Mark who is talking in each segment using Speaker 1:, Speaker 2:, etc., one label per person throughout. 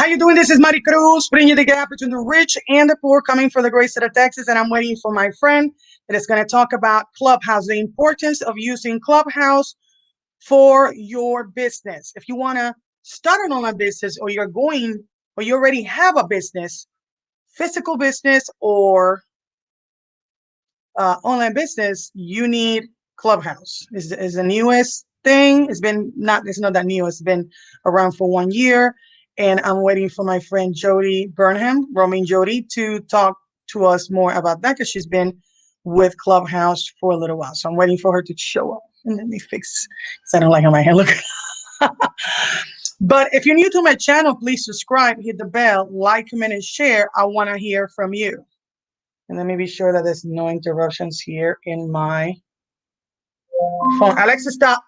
Speaker 1: you doing? This is Mari Cruz, bringing you the gap between the rich and the poor, coming for the great state of Texas. And I'm waiting for my friend that is going to talk about Clubhouse, the importance of using Clubhouse for your business. If you want to start an online business, or you already have a business, physical business or online business, you need Clubhouse. Is the newest thing. It's not that new. It's been around for 1 year, and I'm waiting for my friend Jody Burnham, Romaine Jody, to talk to us more about that because she's been with Clubhouse for a little while. So I'm waiting for her to show up. And let me fix, because I don't like how my hair looks. But if you're new to my channel, please subscribe, hit the bell, like, comment, and share. I want to hear from you. And let me be sure that there's no interruptions here in my phone. Alexa, stop.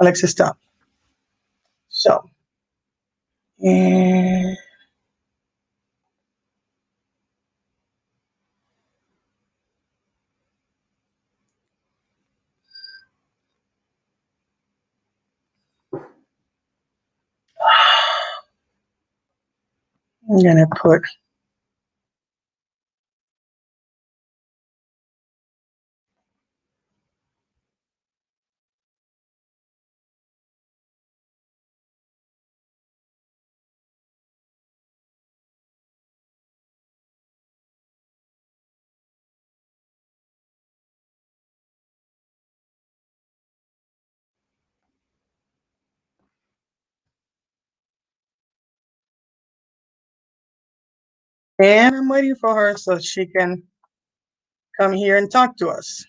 Speaker 1: Alexa, stop. So, and I'm going to put and I'm waiting for her so she can come here and talk to us.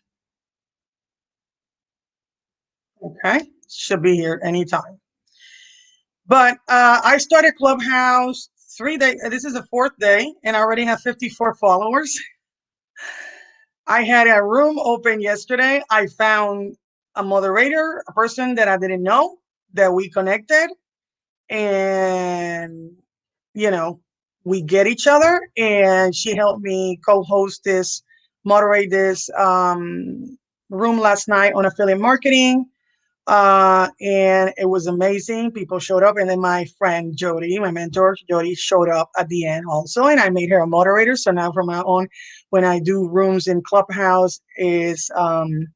Speaker 1: Okay, she'll be here anytime. But I started Clubhouse 3 days. This is the fourth day, and I already have 54 followers. I had a room open yesterday. I found a moderator, a person that I didn't know, that we connected, and you know, we get each other, and she helped me co-host this, moderate this room last night on affiliate marketing. And it was amazing. People showed up, and then my friend Jody, my mentor Jody, showed up at the end also, and I made her a moderator. So now from now on, when I do rooms in Clubhouse, is gonna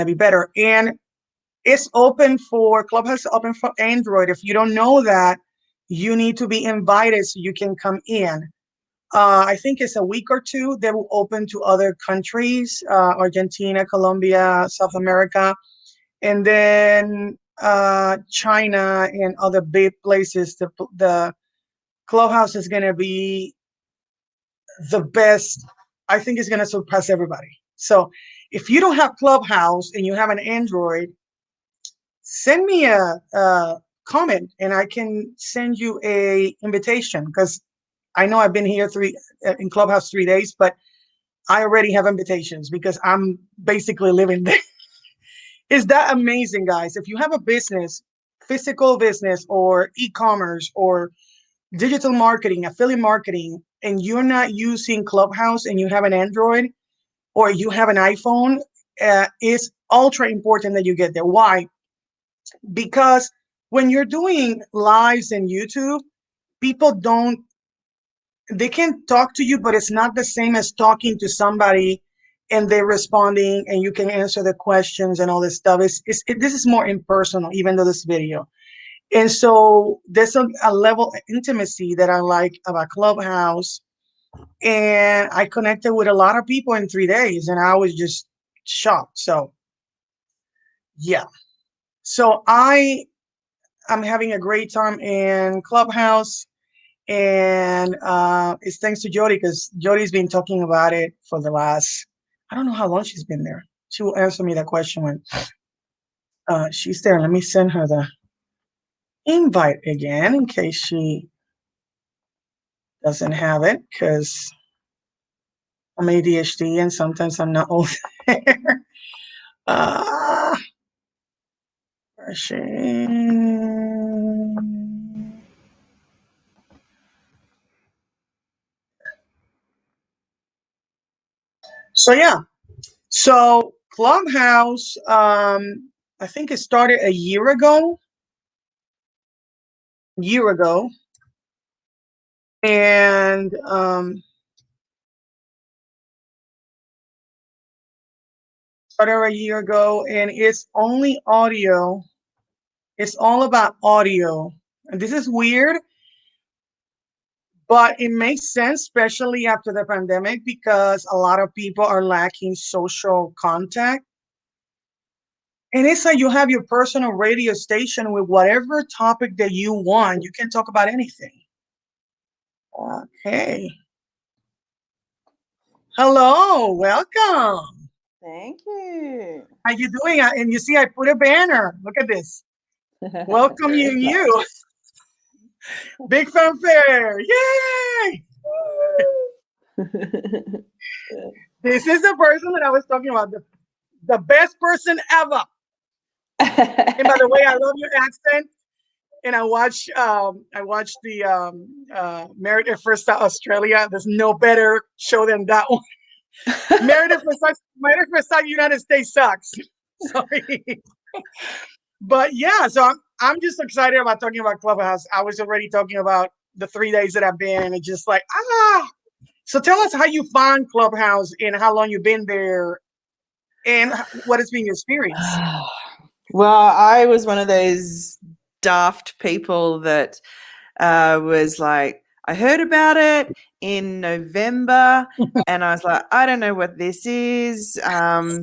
Speaker 1: be better. And it's open for Clubhouse, open for Android. If you don't know that, you need to be invited so you can come in. I think it's a week or two. They will open to other countries, Argentina, Colombia, South America, and then China and other big places. The Clubhouse is going to be the best. I think it's going to surpass everybody. So if you don't have Clubhouse and you have an Android, send me a comment and I can send you a invitation, because I know I've been here in Clubhouse 3 days, but I already have invitations because I'm basically living there. Is that amazing, guys? If you have a business, physical business or e-commerce or digital marketing, affiliate marketing, and you're not using Clubhouse and you have an Android or you have an iPhone, it's ultra important that you get there. Why? Because when you're doing lives in YouTube, people they can talk to you, but it's not the same as talking to somebody and they're responding and you can answer the questions and all this stuff. This is more impersonal, even though this video. And so there's a level of intimacy that I like about Clubhouse. And I connected with a lot of people in 3 days, and I was just shocked. So yeah. So I'm having a great time in Clubhouse. And it's thanks to Jody, because Jody's been talking about it for the last, I don't know how long she's been there. She will answer me that question when she's there. Let me send her the invite again in case she doesn't have it, because I'm ADHD and sometimes I'm not all there. uh, so yeah. So Clubhouse, I think it started a year ago. year ago, and started a year ago, and it's only audio. It's all about audio, and this is weird, but it makes sense, especially after the pandemic, because a lot of people are lacking social contact. And it's like you have your personal radio station with whatever topic that you want. You can talk about anything. Okay. Hello, welcome.
Speaker 2: Thank you.
Speaker 1: How you doing? And you see, I put a banner. Look at this. Welcome you. Big fanfare. Yay! This is the person that I was talking about. The best person ever. And by the way, I love your accent. And I watched the Married at First Sight Australia. There's no better show than that one. Married at First Sight United States sucks. Sorry. But yeah, so I'm just excited about talking about Clubhouse. I was already talking about the 3 days that I've been, and just like, So tell us how you found Clubhouse and how long you've been there and what has been your experience.
Speaker 2: Well, I was one of those daft people that was like, I heard about it in November and I was like, I don't know what this is.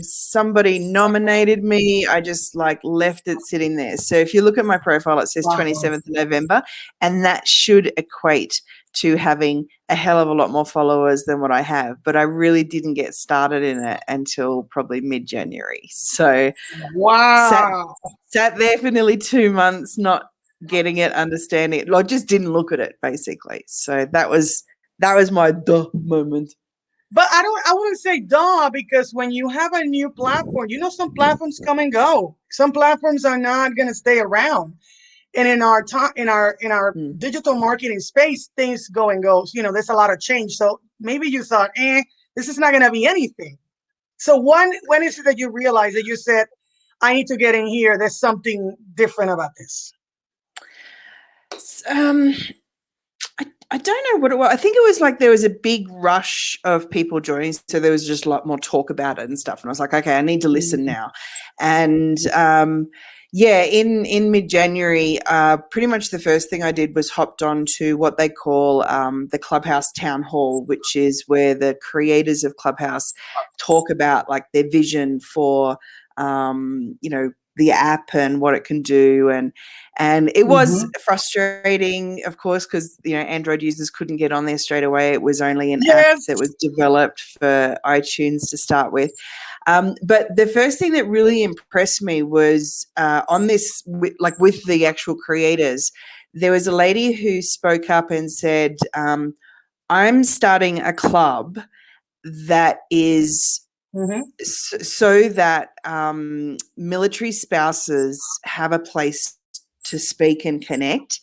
Speaker 2: Somebody nominated me. I just like left it sitting there. So if you look at my profile, it says 27th of November, and that should equate to having a hell of a lot more followers than what I have. But I really didn't get started in it until probably mid-January. So
Speaker 1: wow,
Speaker 2: sat there for nearly 2 months, not getting it, understanding it. I just didn't look at it, basically. So that was my duh moment.
Speaker 1: But I wouldn't say duh, because when you have a new platform, some platforms come and go. Some platforms are not going to stay around. And in our digital marketing space, things go and goes. There's a lot of change. So maybe you thought, this is not going to be anything. So when is it that you realized that you said, I need to get in here? There's something different about this.
Speaker 2: I don't know what it was. I think it was like there was a big rush of people joining, so there was just a lot more talk about it and stuff. And I was like, okay, I need to listen now. And in mid-January, pretty much the first thing I did was hopped on to what they call the Clubhouse Town Hall, which is where the creators of Clubhouse talk about like their vision for the app and what it can do, and it was frustrating, of course, because Android users couldn't get on there straight away. It was only an app that was developed for iTunes to start with. But the first thing that really impressed me was on this, with the actual creators, there was a lady who spoke up and said, I'm starting a club that is so that military spouses have a place to speak and connect.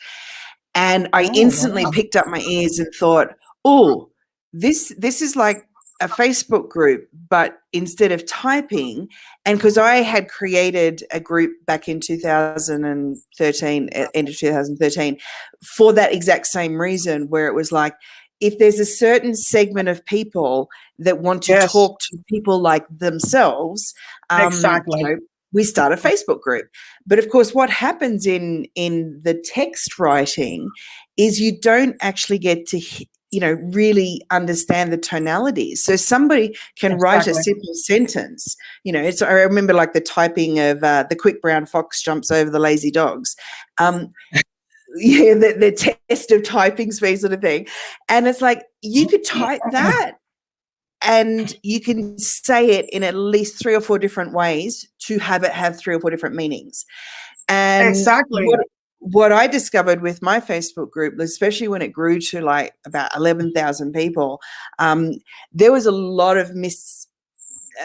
Speaker 2: And I instantly picked up my ears and thought, oh, this is like a Facebook group, but instead of typing, and because I had created a group back in 2013, end of 2013, for that exact same reason, where it was like, if there's a certain segment of people that want to talk to people like themselves, we start a Facebook group. But of course, what happens in the text writing is you don't actually get to really understand the tonalities. So somebody can write a simple sentence. I remember like the typing of the quick brown fox jumps over the lazy dogs. The test of typing speed sort of thing. And it's like, you could type that and you can say it in at least 3 or 4 different ways to have it have 3 or 4 different meanings. And what I discovered with my Facebook group, especially when it grew to like about 11,000 people, there was a lot of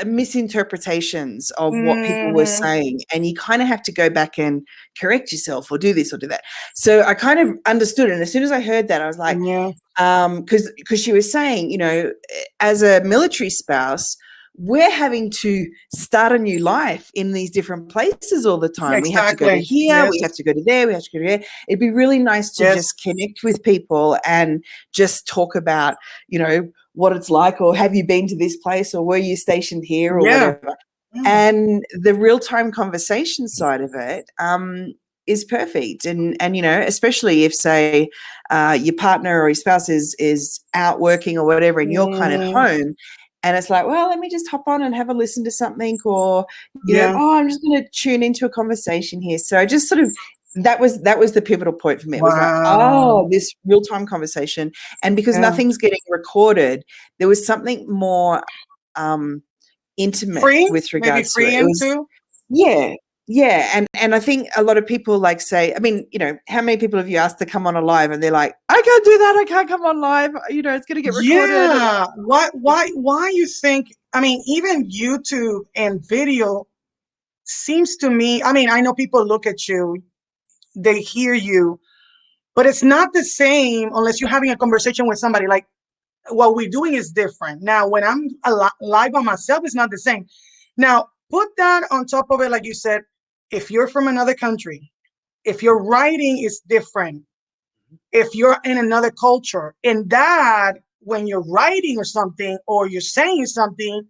Speaker 2: misinterpretations of what people were saying, and you kind of have to go back and correct yourself or do this or do that. So I kind of understood it. And as soon as I heard that, I was like, because she was saying, as a military spouse, we're having to start a new life in these different places all the time. We have to go to
Speaker 1: Exactly.
Speaker 2: here,
Speaker 1: Yes.
Speaker 2: we have to go to there, we have to go to there. It'd be really nice to
Speaker 1: Yes.
Speaker 2: just connect with people and just talk about, you know, what it's like, or have you been to this place, or were you stationed here, or
Speaker 1: Yeah.
Speaker 2: whatever. And the real-time conversation side of it is perfect. And you know, especially if, say, your partner or your spouse is out working or whatever, and you're kind of home, and it's like, well, let me just hop on and have a listen to something, or, you know, oh, I'm just going to tune into a conversation here. So I just sort of, that was the pivotal point for me. It was like, oh, this real-time conversation. And because nothing's getting recorded, there was something more intimate
Speaker 1: free,
Speaker 2: with
Speaker 1: maybe
Speaker 2: regards to
Speaker 1: free
Speaker 2: it. It was,
Speaker 1: into.
Speaker 2: yeah. And I think a lot of people like say, I mean, you know, how many people have you asked to come on a live and they're like, I can't do that, I can't come on live, you know, it's going to get recorded.
Speaker 1: Yeah. Why you think, I mean, even YouTube and video seems to me, I mean, I know people look at you, they hear you, but it's not the same unless you're having a conversation with somebody. Like, what we're doing is different. Now, when I'm live by myself, it's not the same. Now, put that on top of it, like you said, if you're from another country, if your writing is different, if you're in another culture, and that when you're writing or something, or you're saying something,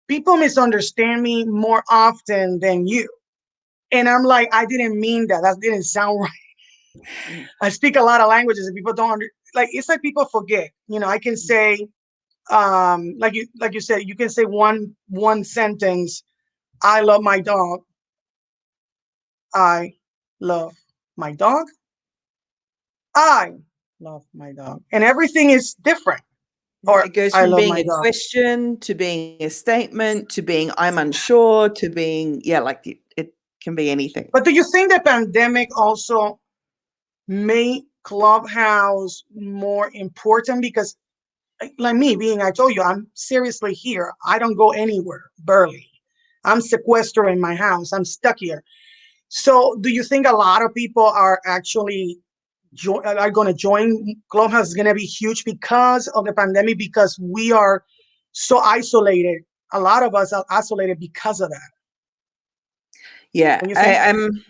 Speaker 1: people misunderstand me more often than you. And I'm like, I didn't mean that. That didn't sound right. I speak a lot of languages and people don't like, it's like people forget. You know, I can say, like you said, you can say one sentence, I love my dog. I love my dog. I love my dog. And everything is different. Or
Speaker 2: it goes
Speaker 1: I
Speaker 2: from
Speaker 1: love
Speaker 2: being
Speaker 1: my
Speaker 2: a
Speaker 1: dog.
Speaker 2: question to being a statement to being I'm unsure to being, yeah, like it can be anything.
Speaker 1: But do you think the pandemic also made Clubhouse more important? Because like me being, I told you, I'm seriously here. I don't go anywhere, barely. I'm sequestered in my house. I'm stuck here. So do you think a lot of people are actually are going to join Clubhouse? Is going to be huge because of the pandemic, because we are so isolated. A lot of us are isolated because of that.
Speaker 2: Yeah,
Speaker 1: Don't you think?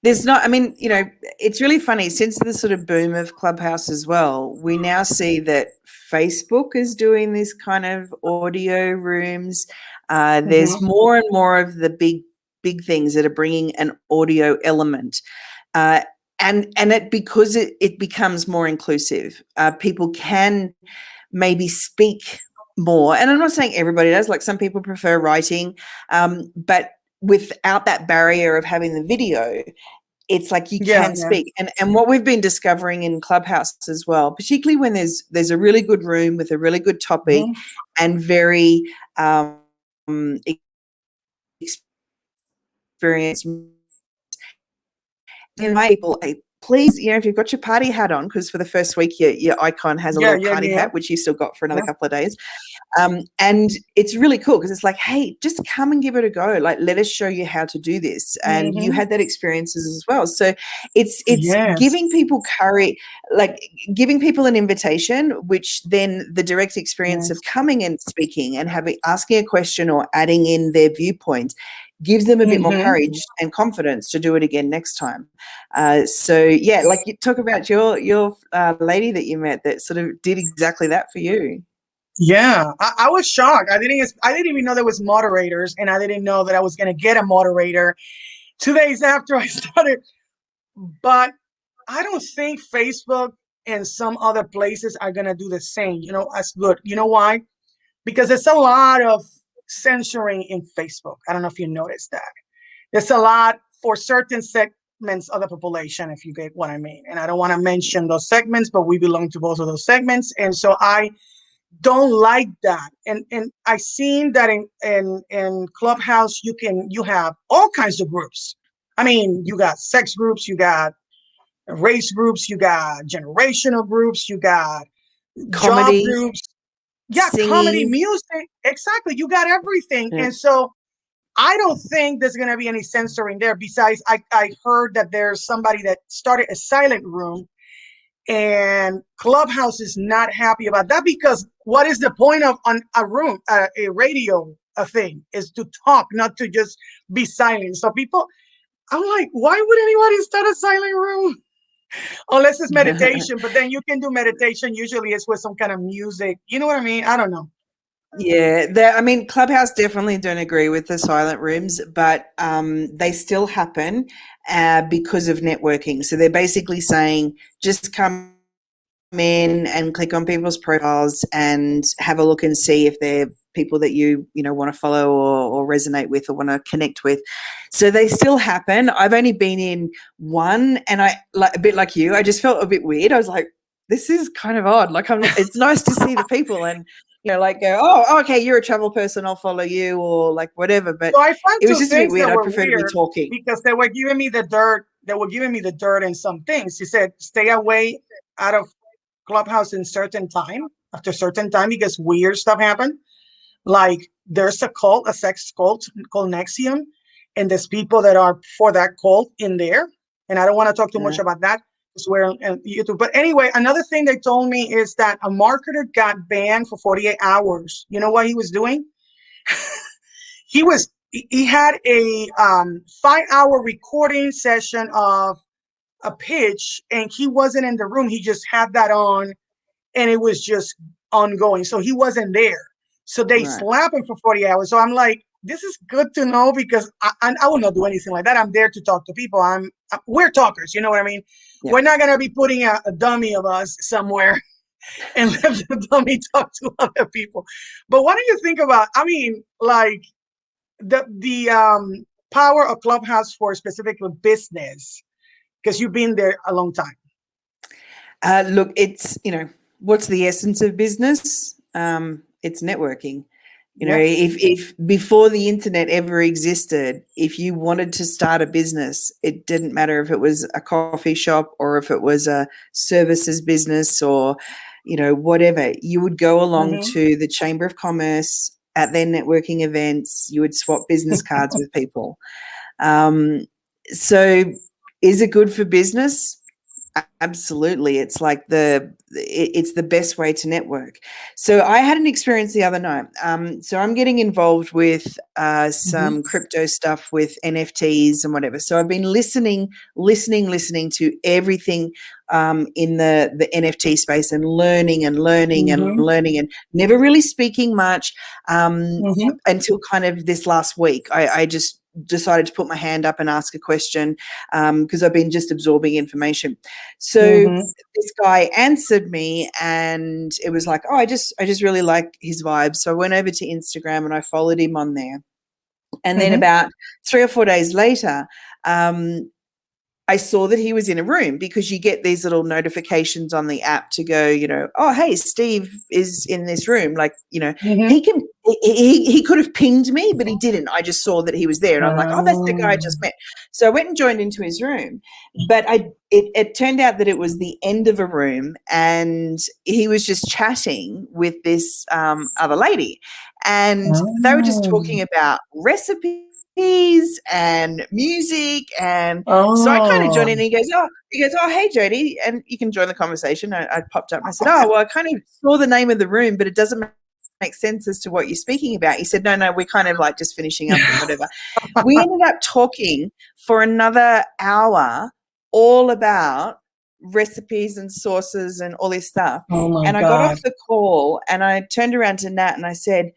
Speaker 2: there's not, I mean, you know, it's really funny since the sort of boom of Clubhouse as well, we now see that Facebook is doing this kind of audio rooms. There's more and more of the big things that are bringing an audio element. And it, because it becomes more inclusive, people can maybe speak more. And I'm not saying everybody does, like some people prefer writing, but without that barrier of having the video, it's like you can speak. And what we've been discovering in Clubhouse as well, particularly when there's a really good room with a really good topic and very experienced, invite people, please, you know, if you've got your party hat on, because for the first week your icon has a little party hat, which you've still got for another couple of days. And it's really cool because it's like, hey, just come and give it a go. Like, let us show you how to do this. And you had that experiences as well. So it's giving people courage, like giving people an invitation, which then the direct experience of coming and speaking and asking a question or adding in their viewpoint gives them a bit more courage and confidence to do it again next time. So yeah, like you talk about your lady that you met that sort of did exactly that for you.
Speaker 1: Yeah, I was shocked. I didn't even know there was moderators, and I didn't know that I was going to get a moderator 2 days after I started. But I don't think Facebook and some other places are going to do the same, you know, as good. You know why? Because there's a lot of censoring in Facebook. I don't know if you noticed that. There's a lot for certain segments of the population, if you get what I mean. And I don't want to mention those segments, but we belong to both of those segments. And so I don't like that. And I seen that in Clubhouse you have all kinds of groups. I mean, you got sex groups, you got race groups, you got generational groups, you got job
Speaker 2: Comedy,
Speaker 1: groups. Yeah,
Speaker 2: singing.
Speaker 1: comedy, music. Exactly. You got everything. And so I don't think there's going to be any censoring there. Besides, I heard that there's somebody that started a silent room, And Clubhouse is not happy about that because what is the point of on a room, a radio, a thing is to talk, not to just be silent. So people, I'm like, why would anybody start a silent room? Unless it's meditation, but then you can do meditation. Usually it's with some kind of music. You know what I mean? I don't know.
Speaker 2: Yeah, I mean, Clubhouse definitely don't agree with the silent rooms, but they still happen because of networking. So they're basically saying just come in and click on people's profiles and have a look and see if they're people that you want to follow or resonate with or want to connect with. So they still happen. I've only been in one, and I, like a bit like you, I just felt a bit weird. I was like, this is kind of odd. Like, it's nice to see the people and like go, oh, okay, you're a travel person, I'll follow you, or like whatever. But
Speaker 1: So I found
Speaker 2: it was
Speaker 1: two
Speaker 2: just a bit
Speaker 1: things
Speaker 2: weird.
Speaker 1: that
Speaker 2: I
Speaker 1: were
Speaker 2: prefer to be
Speaker 1: weird
Speaker 2: talking.
Speaker 1: because they were giving me the dirt. They were giving me the dirt in some things. He said, stay away out of Clubhouse in certain time, after certain time, because weird stuff happened. Like there's a cult, a sex cult called Nexium, and there's people that are for that cult in there. And I don't want to talk too much about that because we're on YouTube. But anyway, another thing they told me is that a marketer got banned for 48 hours. You know what he was doing? He had a 5-hour recording session of a pitch, and he wasn't in the room. He just had that on, and it was just ongoing. So he wasn't there. So they slap him for 40 hours. So I'm like, this is good to know because I will not do anything like that. I'm there to talk to people. We're talkers. You know what I mean? Yeah. We're not going to be putting a dummy of us somewhere and let the dummy talk to other people. But what do you think about, I mean, like the power of Clubhouse for specifically business, because you've been there a long time?
Speaker 2: Look, it's, what's the essence of business? It's networking. If before the internet ever existed, if you wanted to start a business, it didn't matter if it was a coffee shop or if it was a services business or, whatever, you would go along to the Chamber of Commerce at their networking events. You would swap business cards with people. So is it good for business? Absolutely. It's like it's the best way to network. So I had an experience the other night. So I'm getting involved with some crypto stuff with NFTs and whatever. So I've been listening to everything in the NFT space and learning and never really speaking much until kind of this last week. I just decided to put my hand up and ask a question because I've been just absorbing information. So this guy answered me and it was like, oh, I just really like his vibes. So I went over to Instagram and I followed him on there. And then about 3 or 4 days later, I saw that he was in a room because you get these little notifications on the app to go, oh, hey, Steve is in this room. Like, he could have pinged me, but he didn't. I just saw that he was there and I'm like, oh, that's the guy I just met. So I went and joined into his room, but it turned out that it was the end of a room and he was just chatting with this other lady and they were just talking about recipes and music, and so I kind of joined in and he goes, oh, hey, Jody, and you can join the conversation. I popped up and I said, oh, well, I kind of saw the name of the room, but it doesn't make sense as to what you're speaking about. He said, no, we're kind of like just finishing up and whatever. We ended up talking for another hour all about recipes and sauces and all this stuff. And I got off the call and I turned around to Nat and I said,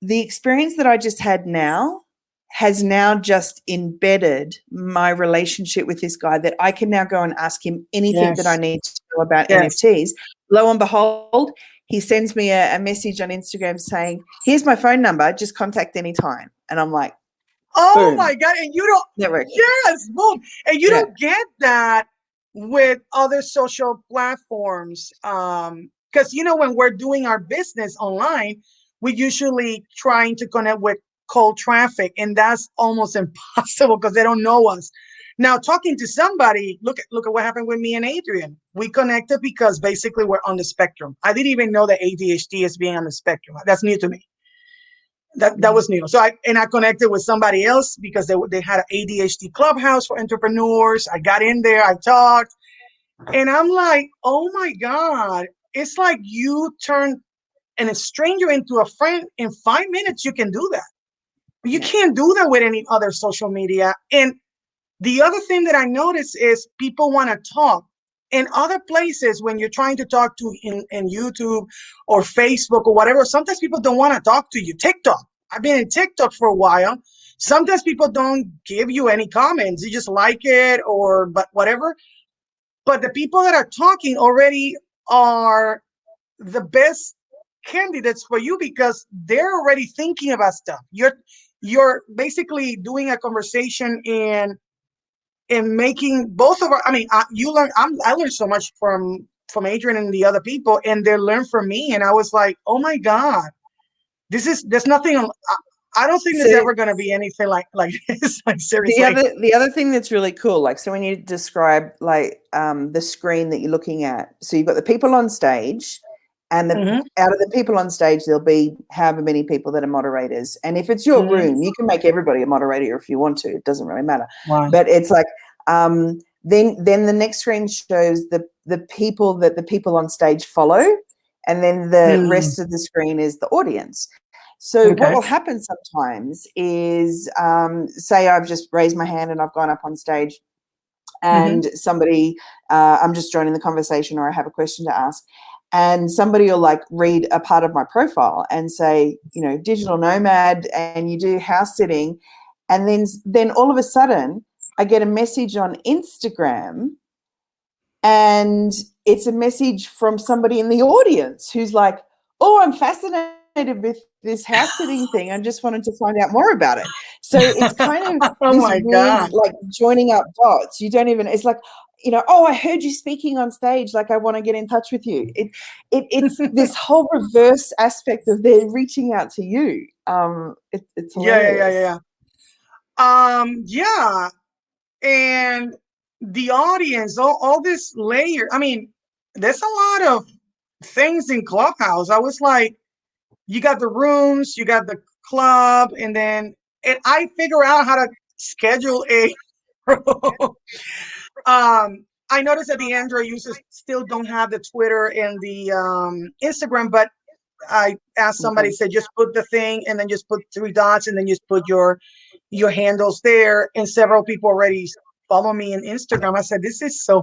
Speaker 2: the experience that I just had now has now just embedded my relationship with this guy that I can now go and ask him anything that I need to know about NFTs. Lo and behold, he sends me a message on Instagram saying, here's my phone number, just contact anytime. And I'm like,
Speaker 1: oh
Speaker 2: boom.
Speaker 1: my God. And you don't,
Speaker 2: networking.
Speaker 1: Yes, boom. And you don't get that with other social platforms. Because, when we're doing our business online, we usually trying to connect with cold traffic, and that's almost impossible because they don't know us. Now, talking to somebody, look at what happened with me and Adrian. We connected because basically we're on the spectrum. I didn't even know that ADHD is being on the spectrum. That's new to me. That was new. So I connected with somebody else because they had an ADHD clubhouse for entrepreneurs. I got in there, I talked, And I'm like, oh my God, it's like you turn a stranger into a friend in 5 minutes. You can do that. You
Speaker 2: Yeah.
Speaker 1: can't do that with any other social media. And the other thing that I notice is people want to talk. In other places, when you're trying to talk to in YouTube or Facebook or whatever, sometimes people don't want to talk to you. TikTok. I've been in TikTok for a while. Sometimes people don't give you any comments. You just like it or but whatever. But the people that are talking already are the best candidates for you because they're already thinking about stuff. You're basically doing a conversation in making both of our. I mean, I learned so much from Adrian and the other people, and they learned from me. And I was like, oh my God, there's nothing. I don't think there's
Speaker 2: So
Speaker 1: ever going to be anything like this. Like
Speaker 2: the
Speaker 1: seriously.
Speaker 2: other thing that's really cool, like, so when you describe like the screen that you're looking at, so you've got the people on stage, and
Speaker 1: Hmm.
Speaker 2: out of the people on stage, there'll be however many people that are moderators. And if it's your
Speaker 1: Hmm.
Speaker 2: room, you can make everybody a moderator if you want to. It doesn't really matter.
Speaker 1: Wow.
Speaker 2: But it's like then the next screen shows the people that the people on stage follow, and then the
Speaker 1: Mm.
Speaker 2: rest of the screen is the audience. So what
Speaker 1: Okay.
Speaker 2: will happen sometimes is, say I've just raised my hand and I've gone up on stage,
Speaker 1: Hmm.
Speaker 2: and somebody, I'm just joining the conversation, or I have a question to ask, and somebody will like read a part of my profile and say, digital nomad, and you do house sitting, and then all of a sudden I get a message on Instagram, and it's a message from somebody in the audience who's like, oh, I'm fascinated with this house sitting thing. I just wanted to find out more about it. So it's kind of
Speaker 1: Oh
Speaker 2: this
Speaker 1: my
Speaker 2: weird,
Speaker 1: God.
Speaker 2: like, joining up dots. You don't even, it's like, oh, I heard you speaking on stage. Like, I want to get in touch with you. It's this whole reverse aspect of they're reaching out to you. It's
Speaker 1: Yeah, yeah, yeah,
Speaker 2: hilarious.
Speaker 1: yeah. Yeah. And the audience, all this layer. I mean, there's a lot of things in Clubhouse. I was like, you got the rooms, you got the club, and I figure out how to schedule a I noticed that the Android users still don't have the Twitter and the Instagram, but I asked somebody,
Speaker 2: Mhm.
Speaker 1: said just put the thing and then just put three dots and then just put your handles there. And several people already follow me in Instagram. I said, this is so,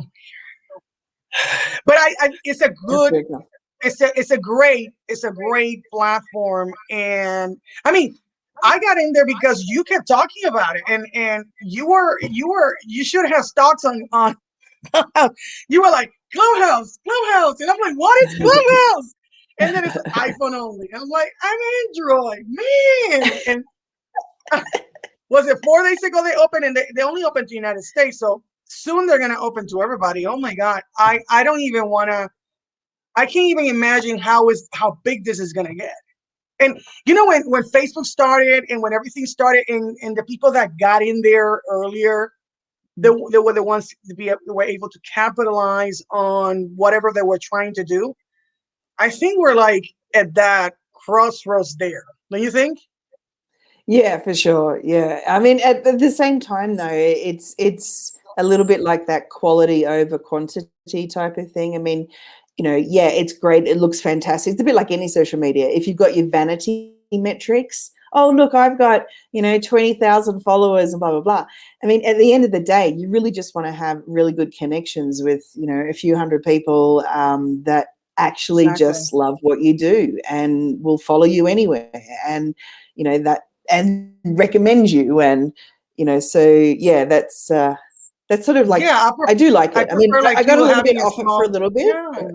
Speaker 1: but it's a
Speaker 2: That's
Speaker 1: good,
Speaker 2: very cool.
Speaker 1: it's a great platform. And I mean, I got in there because you kept talking about it, and you should have stocks on you were like Clubhouse, and I'm like, what is Clubhouse? And then it's iPhone only. And I'm like, I'm Android, man. And was it 4 days ago they opened, and they only opened to the United States, so soon they're gonna open to everybody. Oh my God, I don't even wanna. I can't even imagine how big this is gonna get. And when Facebook started and when everything started, and the people that got in there earlier, they were the ones were able to capitalize on whatever they were trying to do. I think we're like at that crossroads there. Don't you think?
Speaker 2: Yeah, for sure. Yeah. I mean, at the same time, though, it's a little bit like that quality over quantity type of thing. I mean, yeah, it's great. It looks fantastic. It's a bit like any social media. If you've got your vanity metrics, oh, look, I've got, 20,000 followers and blah, blah, blah. I mean, at the end of the day, you really just want to have really good connections with, a few hundred people that actually
Speaker 1: Exactly.
Speaker 2: just love what you do and will follow you anywhere. And, that, and recommend you, and so yeah, that's sort of like,
Speaker 1: Yeah,
Speaker 2: I do like
Speaker 1: I
Speaker 2: it. I mean,
Speaker 1: prefer like
Speaker 2: I got a
Speaker 1: you
Speaker 2: little bit
Speaker 1: having a
Speaker 2: off it for a
Speaker 1: small.
Speaker 2: little bit,
Speaker 1: Yeah,
Speaker 2: but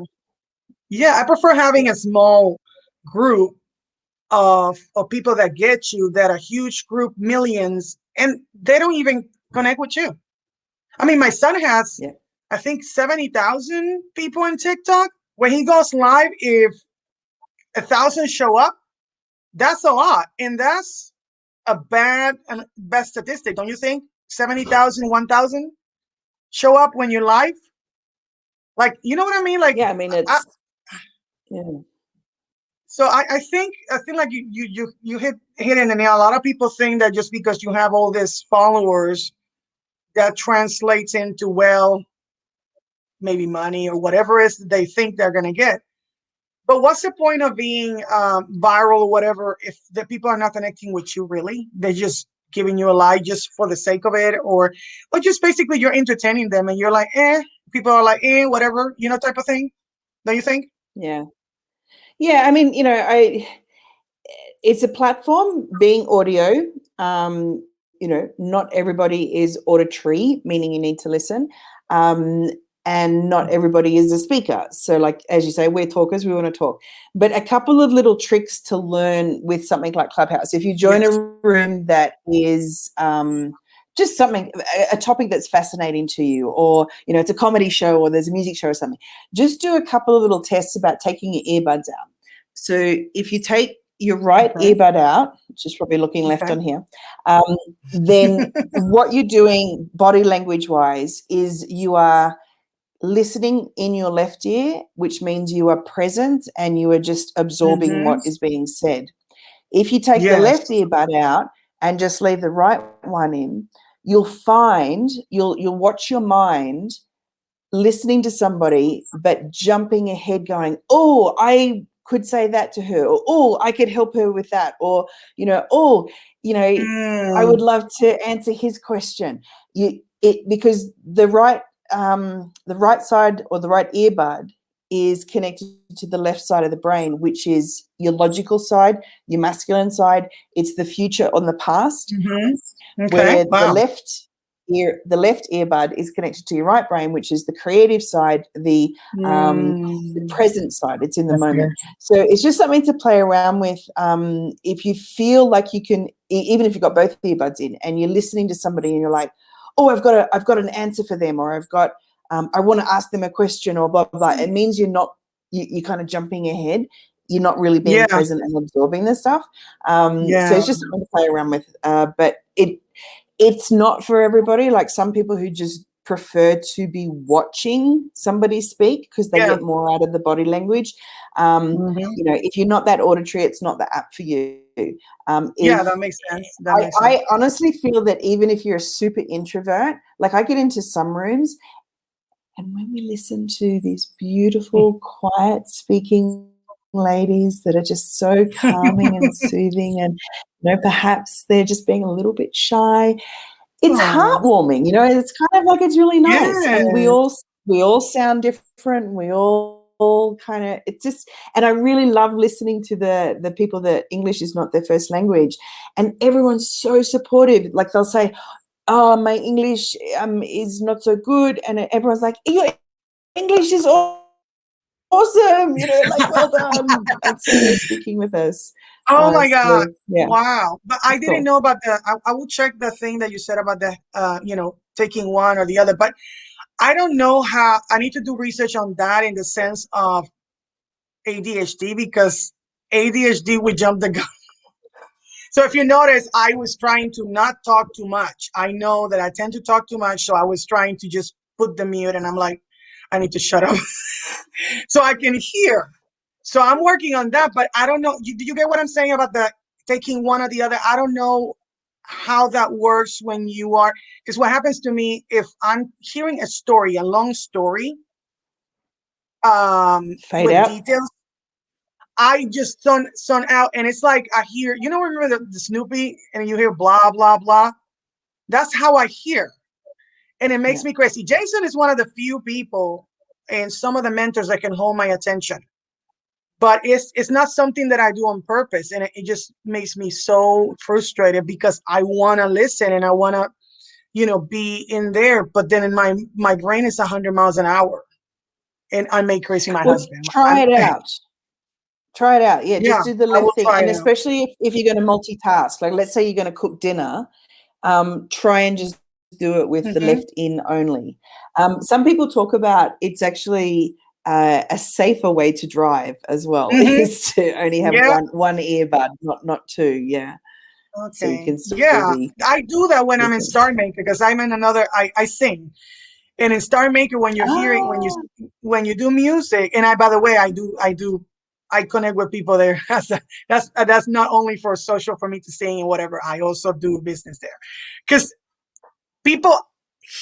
Speaker 1: yeah. I prefer having a small group of people that get you, that a huge group, millions, and they don't even connect with you. I mean, my son has,
Speaker 2: yeah,
Speaker 1: I think, 70,000 people on TikTok. When he goes live, if 1,000 show up, that's a lot, and that's a bad statistic, don't you think? 70,000, 1,000 show up when you're live. Like, you know what I mean? Like,
Speaker 2: yeah. I mean,
Speaker 1: I,
Speaker 2: yeah.
Speaker 1: so I think like you hit in the nail. A lot of people think that just because you have all these followers, that translates into, well, maybe money or whatever it is that they think they're going to get. But what's the point of being viral or whatever if the people are not connecting with you really? They're just giving you a like just for the sake of it, or just basically you're entertaining them and you're like, eh. People are like, eh, whatever, type of thing. Don't you think?
Speaker 2: Yeah. Yeah. I mean, it's a platform being audio. Not everybody is auditory, meaning you need to listen. And not everybody is a speaker. So like, as you say, we're talkers, we want to talk. But a couple of little tricks to learn with something like Clubhouse. If you join
Speaker 1: Yes.
Speaker 2: a room that is just something, a topic that's fascinating to you, or, it's a comedy show or there's a music show or something, just do a couple of little tests about taking your earbuds out. So if you take your right earbud out, which is probably looking left on here, then what you're doing body language wise is you are listening in your left ear, which means you are present and you are just absorbing what is being said. If you take the left earbud out and just leave the right one in, you'll find you'll watch your mind listening to somebody but jumping ahead going, oh, I could say that to her, or oh, I could help her with that, or I would love to answer his question. Because the right side or the right earbud is connected to the left side of the brain, which is your logical side, your masculine side. It's the future on the past. Where the left earbud is connected to your right brain, which is the creative side, the present side. It's in the moment. So it's just something to play around with. If you feel like you can, even if you've got both earbuds in and you're listening to somebody and you're like, oh, I've got an answer for them, or I want to ask them a question, or blah, blah, blah. It means you're kind of jumping ahead. You're not really being present and absorbing the stuff. So it's just something to play around with. But it's not for everybody. Like some people who just prefer to be watching somebody speak because they get more out of the body language. If you're not that auditory, it's not the app for you.
Speaker 1: That makes sense.
Speaker 2: I honestly feel that even if you're a super introvert, like I get into some rooms, and when we listen to these beautiful, quiet speaking ladies that are just so calming and soothing, and perhaps they're just being a little bit shy, it's heartwarming. It's kind of like, it's really nice. And we all sound different. We all kind of, it's just, and I really love listening to the people that English is not their first language, and everyone's so supportive. Like they'll say, oh, my English is not so good, and everyone's like, your English is awesome, like, well done. And so they're speaking with us.
Speaker 1: Oh my God.
Speaker 2: So, yeah.
Speaker 1: Wow. But I didn't know about I will check the thing that you said about the, taking one or the other, but I don't know how. I need to do research on that in the sense of ADHD, because ADHD would jump the gun. So if you notice, I was trying to not talk too much. I know that I tend to talk too much. So I was trying to just put the mute, and I'm like, I need to shut up so I can hear. So I'm working on that, but I don't know. Do you get what I'm saying about the taking one or the other? I don't know how that works when you are, because what happens to me if I'm hearing a story, a long story,
Speaker 2: Fade
Speaker 1: with
Speaker 2: out.
Speaker 1: details, I just zone out, and it's like I hear, remember the Snoopy, and you hear blah blah blah. That's how I hear, and it makes me crazy. Jason is one of the few people and some of the mentors that can hold my attention, but it's not something that I do on purpose, and it just makes me so frustrated because I want to listen and I want to, be in there, but then in my brain is 100 miles an hour, and I make crazy my husband.
Speaker 2: Try it out. Try it out. Yeah, just do the
Speaker 1: I will
Speaker 2: left thing.
Speaker 1: try
Speaker 2: And
Speaker 1: it out.
Speaker 2: especially if you're going to multitask, like let's say you're going to cook dinner, try and just do it with the left in only. Some people talk about it's actually a safer way to drive as well, is to only have one earbud, not two. Yeah.
Speaker 1: Okay.
Speaker 2: So you can still be.
Speaker 1: I do that when I'm in Star Maker, because I'm in another. I sing, and in Star Maker, when you're hearing, when you do music, and by the way, I connect with people there. That's not only for social for me to sing and whatever. I also do business there, because people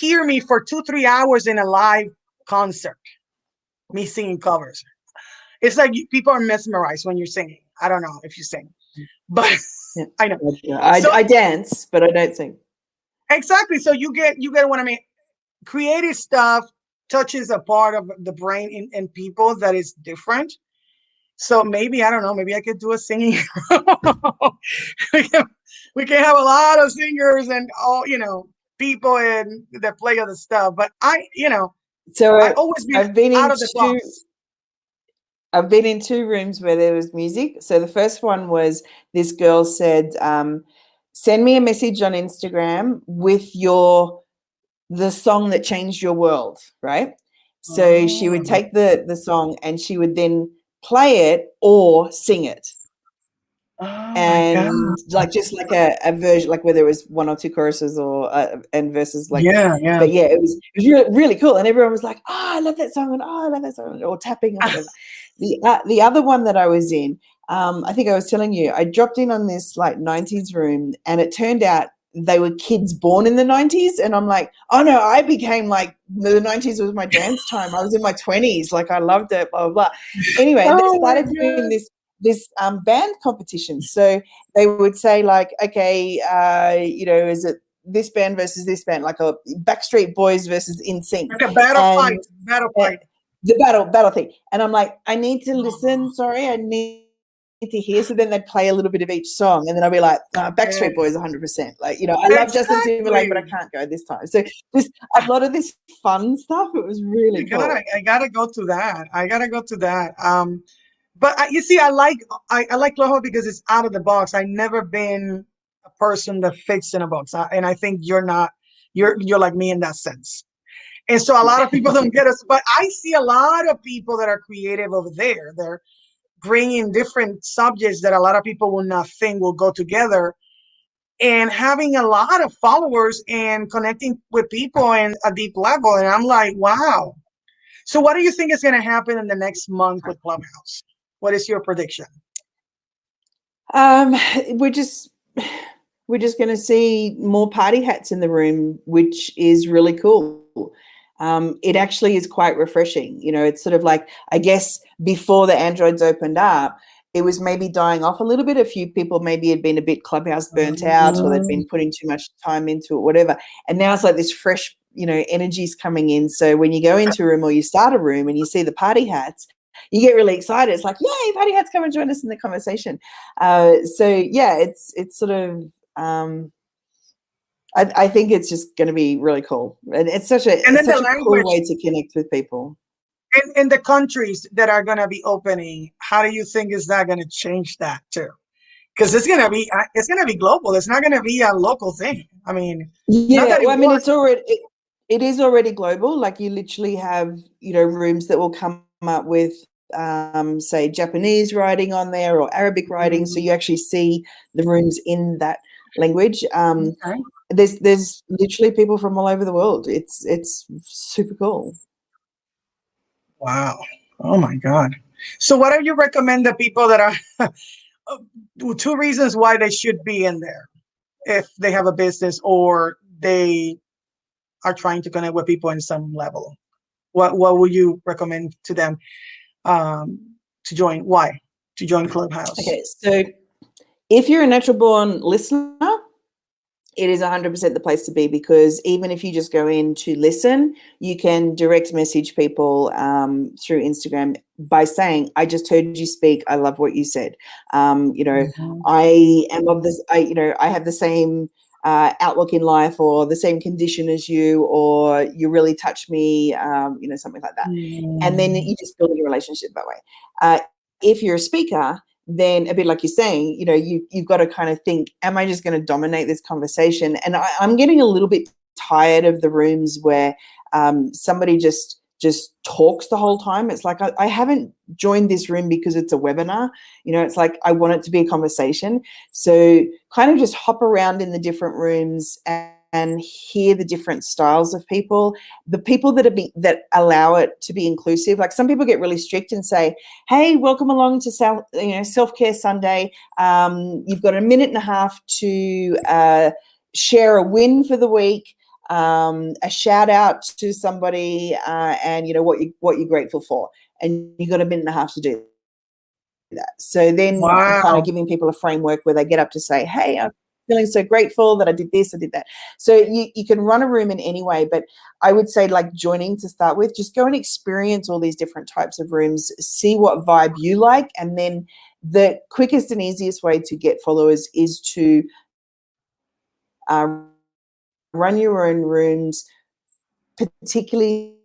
Speaker 1: hear me for 2-3 hours in a live concert, me singing covers. It's like people are mesmerized when you're singing. I don't know if you sing, but
Speaker 2: Yeah.
Speaker 1: I know.
Speaker 2: I,
Speaker 1: So
Speaker 2: I dance, but I don't sing.
Speaker 1: exactly. So you get what I mean. Creative stuff touches a part of the brain in people that is different. So maybe I don't know. Maybe I could do a singing. we, can, we can have a lot of singers and all people in that play other stuff. But
Speaker 2: So
Speaker 1: I always been
Speaker 2: I've been
Speaker 1: out
Speaker 2: in
Speaker 1: of the box.
Speaker 2: I've been in 2 rooms where there was music. So the first one was this girl said, send me a message on Instagram with the song that changed your world, right? So she would
Speaker 1: Oh,
Speaker 2: take the song and she would then play it or sing it.
Speaker 1: oh my God.
Speaker 2: And just like a version, like where there was 1 or 2 choruses or and verses, like,
Speaker 1: Yeah, yeah.
Speaker 2: but yeah, it was really, really cool, and everyone was like, "Oh, I love that song," and "Oh, I love that song," or tapping or whatever. The other one that I was in, I think I was telling you, I dropped in on this like 90s room, and it turned out they were kids born in the 90s, and I'm like, oh no, I became like the 90s was my dance time. I was in my 20s, like I loved it, blah blah blah. Anyway, they
Speaker 1: Oh my
Speaker 2: started doing
Speaker 1: God.
Speaker 2: this band competition. So they would say like, okay, is it this band versus this band, like a Backstreet Boys versus NSYNC,
Speaker 1: Like a battle
Speaker 2: and
Speaker 1: fight. Battle
Speaker 2: uh,
Speaker 1: fight.
Speaker 2: the battle thing. And I'm like, I need to listen. Sorry, I need to hear. So then they'd play a little bit of each song, and then I'd be like,
Speaker 1: Yeah.
Speaker 2: Backstreet Boys, 100%. Like, I love Justin Timberlake, but I
Speaker 1: Exactly.
Speaker 2: can't go this time. So just a lot of this fun stuff. It was really cool.
Speaker 1: I gotta go to that. I gotta go to that. But you see, I like Clubhouse because it's out of the box. I never been a person that fits in a box, and I think you're not. You're like me in that sense. And so a lot of people don't get us, but I see a lot of people that are creative over there. They're bringing different subjects that a lot of people will not think will go together, and having a lot of followers and connecting with people in a deep level. And I'm like, wow. So what do you think is going to happen in the next month with Clubhouse? What is your prediction?
Speaker 2: Um, we're just going to see more party hats in the room, which is really cool. It actually is quite refreshing. It's sort of like, I guess before the Androids opened up, it was maybe dying off a little bit. A few people maybe had been a bit Clubhouse burnt out, or they'd been putting too much time into it, whatever. And now it's like this fresh, energy's coming in. So when you go into a room or you start a room and you see the party hats, you get really excited. It's like, yay, party hats, come and join us in the conversation. So yeah, it's sort of, I think it's just going to be really cool. And it's such a
Speaker 1: And then the
Speaker 2: cool
Speaker 1: language
Speaker 2: way to connect with people.
Speaker 1: in the countries that are going to be opening, how do you think is that going to change that too? Because it's going to be global. It's not going to be a local thing. I mean, not
Speaker 2: Yeah,
Speaker 1: that it
Speaker 2: well, I mean,
Speaker 1: was.
Speaker 2: it is already global. Like you literally have, rooms that will come up with, say, Japanese writing on there or Arabic writing. So you actually see the rooms in that language.
Speaker 1: Okay.
Speaker 2: There's literally people from all over the world. It's super cool.
Speaker 1: Wow. Oh my God. So what do you recommend the people that are 2 reasons why they should be in there if they have a business or they are trying to connect with people in some level? What would you recommend to them to join? Why to join Clubhouse?
Speaker 2: Okay, so if you're a natural born listener, it is 100% the place to be, because even if you just go in to listen, you can direct message people through Instagram by saying, I just heard you speak. I love what you said. I am of this, I have the same outlook in life or the same condition as you, or you really touch me, something like that. And then you just build a relationship that way. If you're a speaker, then a bit like you're saying, you've got to kind of think, am I just going to dominate this conversation? And I'm getting a little bit tired of the rooms where somebody just talks the whole time. It's like, I haven't joined this room because it's a webinar. It's like, I want it to be a conversation. So kind of just hop around in the different rooms and hear the different styles of people, the people that allow it to be inclusive. Like some people get really strict and say, hey, welcome along to Self-Care Sunday. You've got a minute and a half to share a win for the week. a shout out to somebody, and what you're grateful for, and you got a minute and a half to do that. So then I'm kind of
Speaker 1: Wow.
Speaker 2: giving people a framework where they get up to say, hey, I'm feeling so grateful that I did this, I did that. So you can run a room in any way, but I would say, like, joining to start with, just go and experience all these different types of rooms, see what vibe you like, and then the quickest and easiest way to get followers is to run your own rooms, particularly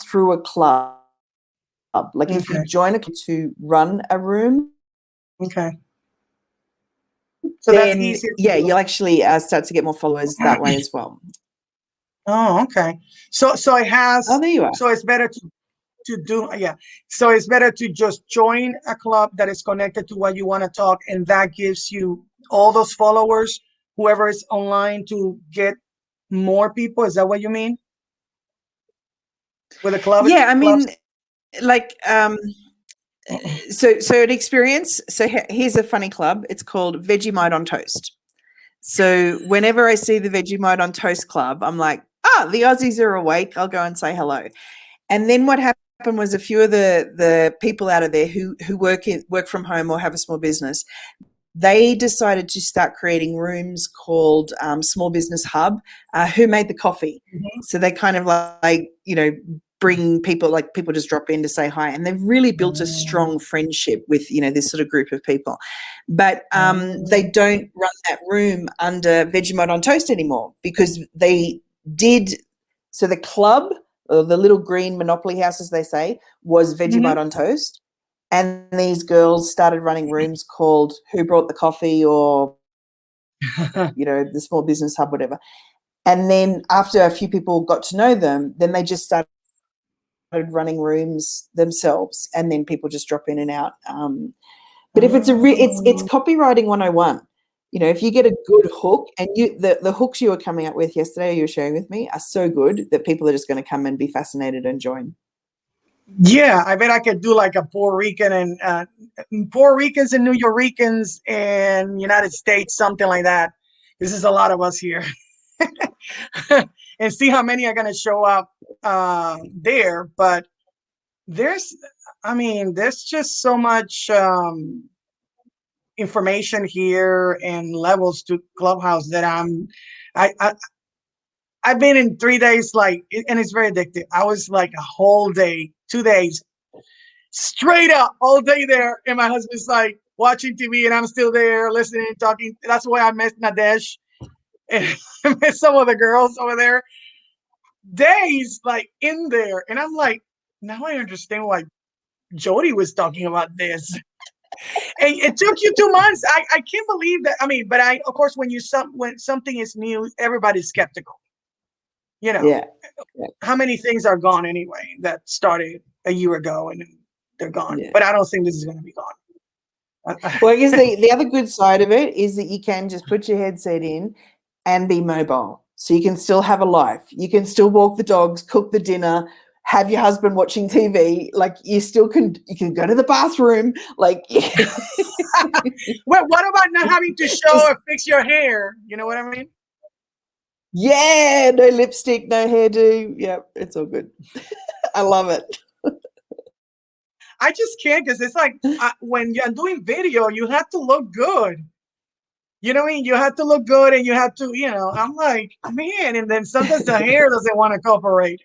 Speaker 2: through a club. Like, if you
Speaker 1: Okay.
Speaker 2: join a club to run a room,
Speaker 1: Okay. So that's
Speaker 2: then
Speaker 1: easier to
Speaker 2: yeah,
Speaker 1: do.
Speaker 2: you'll actually start to get more followers that way as well.
Speaker 1: Oh, okay. So it has.
Speaker 2: Oh, there you are.
Speaker 1: So it's better to do. Yeah. So it's better to just join a club that is connected to what you want to talk, and that gives you all those followers, whoever is online, to get more people. Is that what you mean? With a club?
Speaker 2: Yeah, I
Speaker 1: Clubs.
Speaker 2: mean, like, so an experience. So here's a funny club. It's called Vegemite on Toast. So whenever I see the Vegemite on Toast club, I'm like, the Aussies are awake. I'll go and say hello. And then what happened was, a few of the people out of there who work from home or have a small business, they decided to start creating rooms called Small Business Hub. Who made the coffee?
Speaker 1: Mhm.
Speaker 2: So they kind of like, bring people, like, people just drop in to say hi, and they've really built a strong friendship with this sort of group of people. But they don't run that room under Vegemite on Toast anymore, because they did. So the club, or the little green Monopoly house, as they say, was Vegemite on Toast. And these girls started running rooms called Who Brought the Coffee, or, the Small Business Hub, whatever. And then after a few people got to know them, then they just started running rooms themselves, and then people just drop in and out. But if it's it's copywriting 101. If you get a good hook, and the hooks you were coming up with yesterday, you were sharing with me, are so good that people are just going to come and be fascinated and join.
Speaker 1: Yeah, I bet I could do like a Puerto Rican and Puerto Ricans and New Yorkers in United States, something like that. This is a lot of us here. And see how many are going to show up there. But there's, there's just so much information here and levels to Clubhouse that I, I I've been in 3 days, and it's very addictive. I was like a whole day, 2 days, straight up all day there, and my husband's like watching TV, and I'm still there listening and talking. That's why I met Nadesh and I met some of the girls over there. Days like in there, and I'm like, now I understand why Jody was talking about this. And it took you 2 months. I can't believe that. But of course, when something is new, everybody's skeptical.
Speaker 2: Yeah.
Speaker 1: How many things are gone anyway that started a year ago and they're gone?
Speaker 2: Yeah.
Speaker 1: But I don't think this is going to be gone.
Speaker 2: Well, I guess the other good side of it is that you can just put your headset in and be mobile. So you can still have a life. You can still walk the dogs, cook the dinner, have your husband watching TV. Like, you can go to the bathroom. Like,
Speaker 1: Well, what about not having to show or fix your hair? You know what I mean?
Speaker 2: Yeah, no lipstick, no hairdo. Yeah, it's all good. I love it.
Speaker 1: I just can't, because it's like when you're doing video, you have to look good. You know what I mean? You have to look good, and you have to, I'm like, man, and then sometimes the hair doesn't want to cooperate.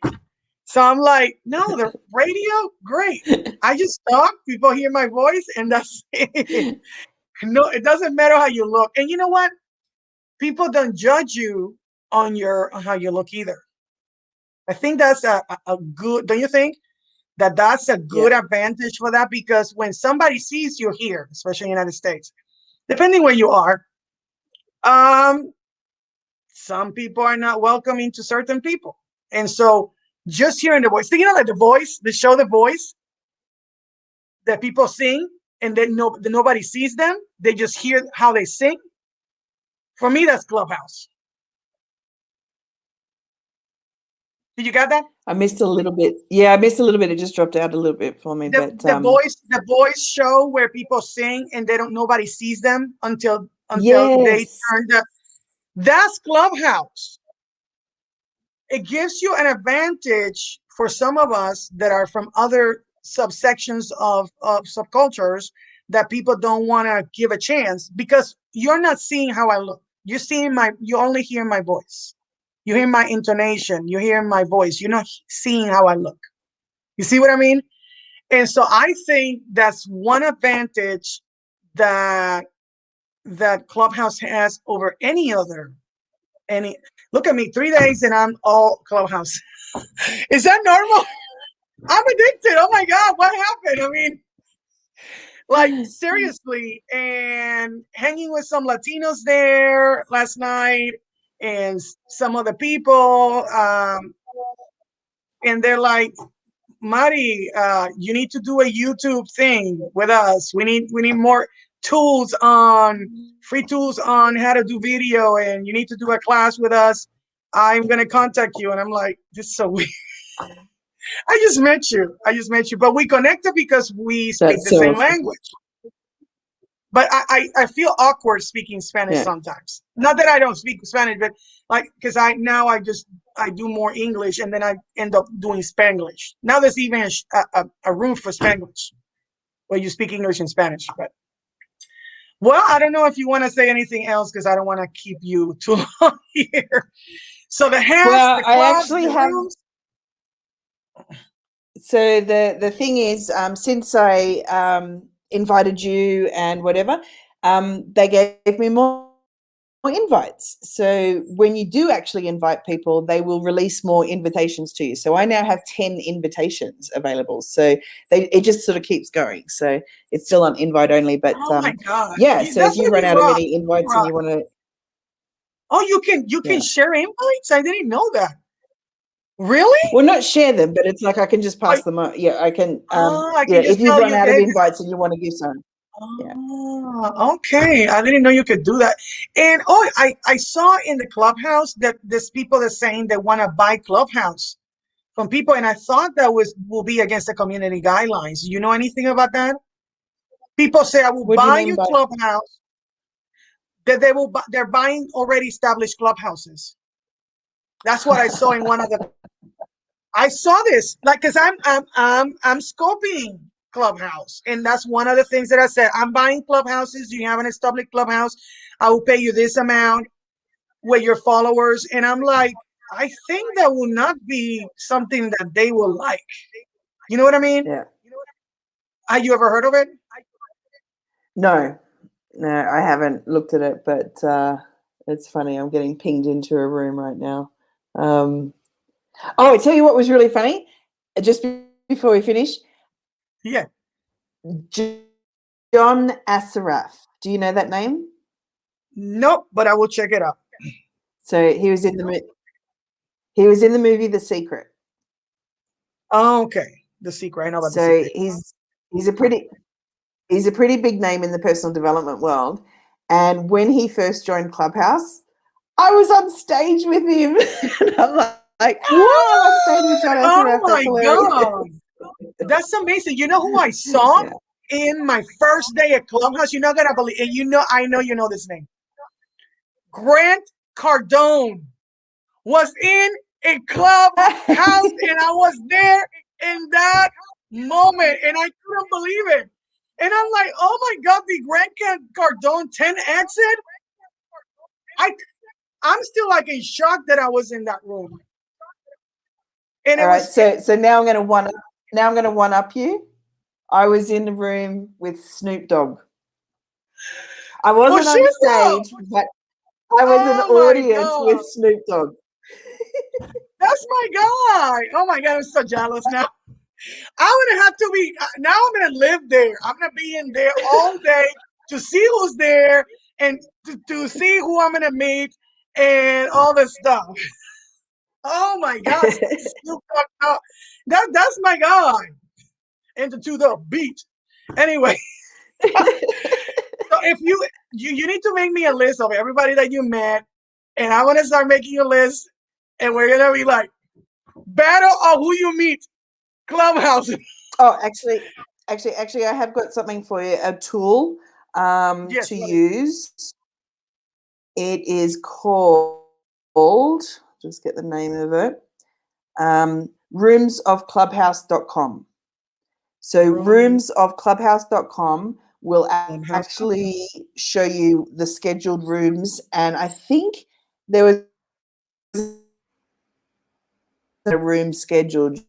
Speaker 1: So I'm like, no, the radio, great. I just talk, people hear my voice, and that's it. No, it doesn't matter how you look. And you know what? People don't judge you on how you look either. I think that's a good, don't you think? That's a
Speaker 2: Yeah.
Speaker 1: good advantage for that, because when somebody sees you here, especially in the United States, depending where you are, some people are not welcoming to certain people. And so just hearing the voice, thinking like The Voice, the show The Voice, that people sing and then nobody sees them, they just hear how they sing. For me, that's Clubhouse. Did you get that?
Speaker 2: I missed a little bit. Yeah, I missed a little bit. It just dropped out a little bit for me.
Speaker 1: The voice show where people sing and nobody sees them until they
Speaker 2: Yes.
Speaker 1: turn That's Clubhouse. It gives you an advantage for some of us that are from other subsections of subcultures that people don't want to give a chance because you're not seeing how I look. You only hear my voice. You hear my intonation. You hear my voice. You're not seeing how I look. You see what I mean? And so I think that's one advantage that Clubhouse has over any look at me 3 days and I'm all Clubhouse. Is that normal? I'm addicted. Oh my God, what happened? I mean, like seriously, and hanging with some Latinos there last night and some other people. And they're like, Mari, you need to do a YouTube thing with us. We need more free tools on how to do video, and you need to do a class with us. I'm gonna contact you. And I'm like, this is so weird. I just met you. But we connected because we speak
Speaker 2: That's
Speaker 1: the
Speaker 2: so
Speaker 1: same
Speaker 2: awesome.
Speaker 1: language. But I feel awkward speaking Spanish sometimes. Not that I don't speak Spanish, but like because I do more English and then I end up doing Spanglish. Now there's even a room for Spanglish where you speak English and Spanish. But well, I don't know if you want to say anything else because I don't want to keep you too long here. So the house,
Speaker 2: Well,
Speaker 1: the
Speaker 2: I
Speaker 1: club,
Speaker 2: actually
Speaker 1: the
Speaker 2: have.
Speaker 1: rooms.
Speaker 2: So the thing is, since I invited you and whatever, they gave me more invites. So when you do actually invite people, they will release more invitations to you. So I now have 10 invitations available. So it just sort of keeps going. So it's still on invite only, but
Speaker 1: Oh my God.
Speaker 2: yeah. So if
Speaker 1: That's
Speaker 2: you
Speaker 1: gonna
Speaker 2: run
Speaker 1: be
Speaker 2: out of
Speaker 1: rough.
Speaker 2: any invites and you want to,
Speaker 1: Oh, you can
Speaker 2: yeah.
Speaker 1: share invites? I didn't know that. Really?
Speaker 2: Well, not share them, but it's like I can just pass
Speaker 1: I,
Speaker 2: them on. Yeah, I can.
Speaker 1: I
Speaker 2: Yeah,
Speaker 1: can
Speaker 2: if
Speaker 1: just
Speaker 2: you
Speaker 1: tell
Speaker 2: run
Speaker 1: you,
Speaker 2: out of
Speaker 1: hey,
Speaker 2: invites and you want to give some, yeah.
Speaker 1: Okay. I didn't know you could do that. And I saw in the Clubhouse that there's people that saying they want to buy Clubhouse from people, and I thought that will be against the community guidelines. You know anything about that? People say I will
Speaker 2: What do you
Speaker 1: buy
Speaker 2: mean
Speaker 1: your
Speaker 2: by?
Speaker 1: Clubhouse. That they're buying already established clubhouses. That's what I saw in one of the. I saw this like because I'm scoping Clubhouse, and that's one of the things that I said. I'm buying clubhouses. You have an established clubhouse. I will pay you this amount with your followers, and I'm like, I think that will not be something that they will like. You know what I mean?
Speaker 2: Yeah.
Speaker 1: Have you ever heard of it?
Speaker 2: No, I haven't looked at it, but it's funny. I'm getting pinged into a room right now. Oh, I tell you what was really funny. Just before we finish,
Speaker 1: Yeah.
Speaker 2: John Assaraf. Do you know that name?
Speaker 1: Nope, but I will check it out.
Speaker 2: So he was in the movie The Secret.
Speaker 1: Oh, okay. The Secret. I know about The
Speaker 2: So
Speaker 1: Secret.
Speaker 2: he's a pretty big name in the personal development world. And when he first joined Clubhouse, I was on stage with him. And I'm like, I'm on stage with John
Speaker 1: What? Oh
Speaker 2: Assaraf. That's
Speaker 1: my
Speaker 2: hilarious.
Speaker 1: God. That's amazing. You know who I saw
Speaker 2: Yeah.
Speaker 1: in my first day at Clubhouse? You're not gonna believe, and I know you know this name. Grant Cardone was in a Clubhouse, and I was there in that moment, and I couldn't believe it. And I'm like, oh my God, the Grant Cardone 10 exit. I I'm still like in shock that I was in that room, and
Speaker 2: All
Speaker 1: it
Speaker 2: right.
Speaker 1: was.
Speaker 2: So now I'm going to one up you. I was in the room with Snoop Dogg. I
Speaker 1: Oh
Speaker 2: wasn't on
Speaker 1: shit!
Speaker 2: stage, but I was an
Speaker 1: Oh my
Speaker 2: audience with
Speaker 1: God.
Speaker 2: Snoop Dogg.
Speaker 1: That's my guy. Oh my God, I'm so jealous now. I'm gonna have to be now. I'm gonna live there. I'm gonna be in there all day to see who's there and to see who I'm gonna meet and all this stuff. Oh my God, Snoop Dogg, that's my guy. And to the beat. Anyway, so if you need to make me a list of everybody that you met, and I want to start making a list, and we're gonna be like battle of who you meet. Clubhouse.
Speaker 2: Oh, actually, I have got something for you. A tool
Speaker 1: Yes.
Speaker 2: to use It is called, just get the name of it, roomsofclubhouse.com. So roomsofclubhouse.com will actually show you the scheduled rooms, and I think there was a room scheduled.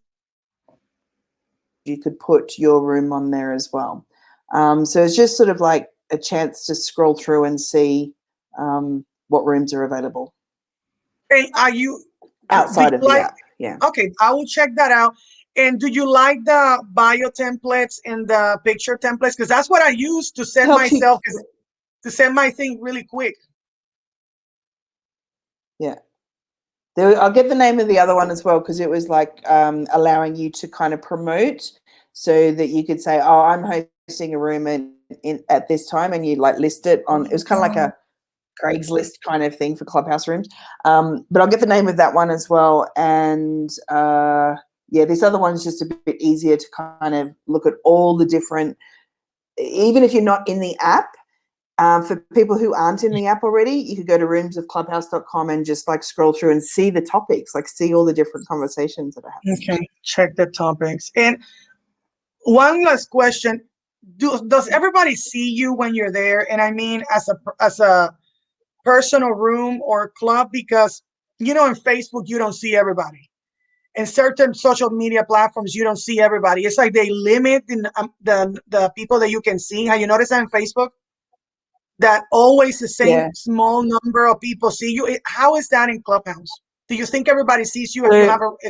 Speaker 2: You could put your room on there as well. So it's just sort of like a chance to scroll through and see what rooms are available.
Speaker 1: And are you
Speaker 2: outside of the app? Yeah.
Speaker 1: Okay, I will check that out. And do you like the bio templates and the picture templates? Because that's what I use to send myself, to send my thing really quick.
Speaker 2: Yeah. I'll get the name of the other one as well, because it was like allowing you to kind of promote, so that you could say, oh, I'm hosting a room at this time, and you like list it on, it was kind of like a Craigslist kind of thing for Clubhouse rooms. But I'll get the name of that one as well. And yeah, this other one's just a bit easier to kind of look at all the different, even if you're not in the app, for people who aren't in the app already, you could go to roomsofclubhouse.com and just like scroll through and see the topics, like see all the different conversations that are happening.
Speaker 1: Okay, check the topics. And one last question. Does everybody see you when you're there? And I mean, as a personal room or club, because in Facebook you don't see everybody. In certain social media platforms you don't see everybody. It's like they limit the people that you can see. Have you noticed that in Facebook? That always the same small number of people see you. How is that in Clubhouse? Do you think everybody sees you if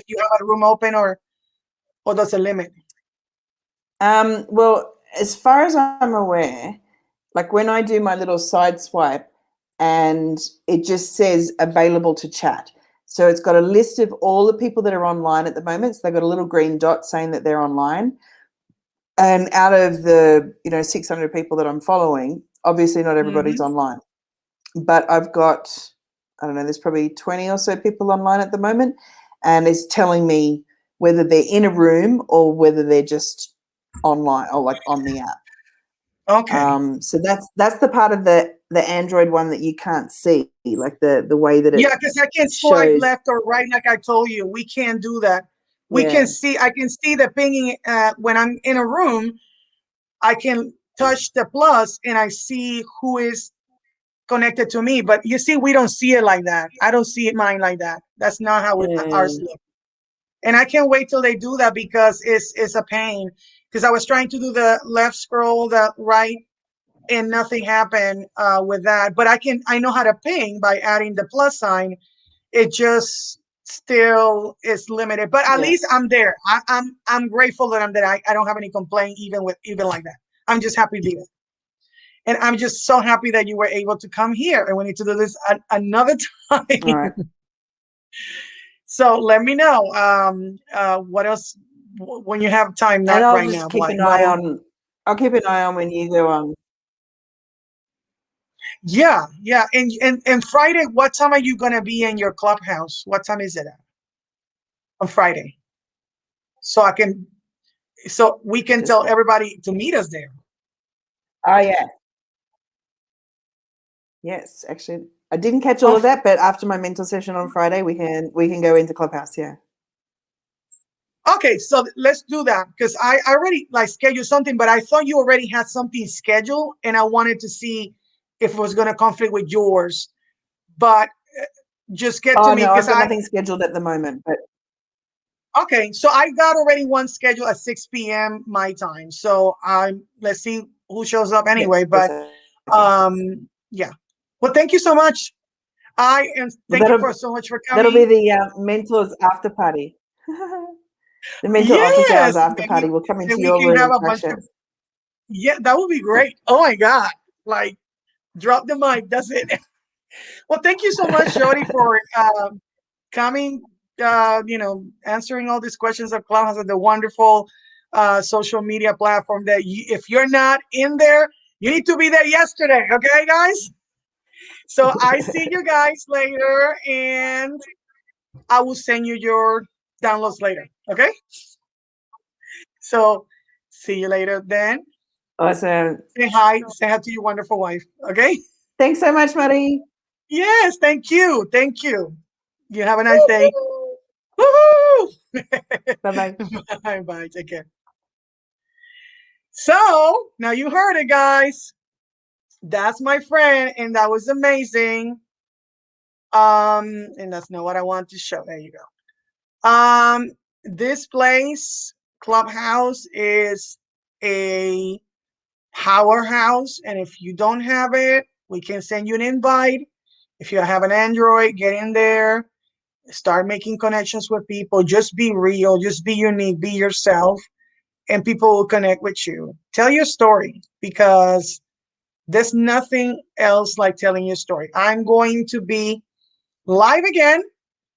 Speaker 1: you have a room open, or does it limit?
Speaker 2: Well, as far as I'm aware, like when I do my little side swipe and it just says available to chat. So it's got a list of all the people that are online at the moment. So they've got a little green dot saying that they're online. And out of the 600 people that I'm following, obviously not everybody's online. But I've got, I don't know, there's probably 20 or so people online at the moment. And it's telling me whether they're in a room or whether they're just online or like on the app.
Speaker 1: Okay.
Speaker 2: So that's the part of the Android one that you can't see, like the way that it
Speaker 1: because I can swipe left or right, like I told you. We can't do that. I can see the pinging when I'm in a room. I can touch the plus and I see who is connected to me. But you see, we don't see it like that. I don't see mine like that. That's not how ours look. And I can't wait till they do that, because it's a pain. Because I was trying to do the left scroll, the right, and nothing happened with that. But I know how to ping by adding the plus sign. It just still is limited. But at least I'm there. I'm grateful that I'm there. I don't have any complaint even like that. I'm just happy to be there. And I'm just so happy that you were able to come here, and we need to do this another time.
Speaker 2: All right.
Speaker 1: So let me know what else when you have time. Not
Speaker 2: and I'll
Speaker 1: right
Speaker 2: just
Speaker 1: now.
Speaker 2: Keep an eye on. I'll keep an eye on when you go on.
Speaker 1: Yeah. And Friday, what time are you gonna be in your clubhouse? What time is it at? On Friday, so we can tell everybody to meet us there.
Speaker 2: Oh yeah. Yes, actually, I didn't catch all of that, but after my mental session on Friday, we can go into Clubhouse. Yeah.
Speaker 1: Okay, so let's do that, because I already scheduled something, but I thought you already had something scheduled, and I wanted to see if it was going to conflict with yours. But just get to me,
Speaker 2: no,
Speaker 1: because
Speaker 2: I've got nothing scheduled at the moment. But
Speaker 1: okay, so I got already one scheduled at 6 p.m. my time. So let's see who shows up anyway. But yeah. Well, thank you so much. Thank you so much for coming.
Speaker 2: That'll be the mentors after party. The mental office hours after party. We'll come into your room and crash it.
Speaker 1: Yeah, that would be great. Oh my God. Like, drop the mic. That's it. Well, thank you so much, Jody, for coming, answering all these questions of Clubhouse, the wonderful social media platform that if you're not in there, you need to be there yesterday. Okay, guys? So I see you guys later, and I will send you your downloads later. Okay? So see you later then.
Speaker 2: Awesome.
Speaker 1: Say hi. Say hi to your wonderful wife. Okay?
Speaker 2: Thanks so much, Marie.
Speaker 1: Yes, thank you. Thank you. You have a nice day. Woohoo!
Speaker 3: Bye-bye.
Speaker 1: Bye bye. Take care. So now you heard it, guys. That's my friend, and that was amazing. And that's not what I want to show. There you go. This place, Clubhouse, is a powerhouse, and if you don't have it, we can send you an invite. If you have an Android, get in there, start making connections with people. Just be real, just be unique, be yourself, and people will connect with you. Tell your story because there's nothing else like telling your story. I'm going to be live again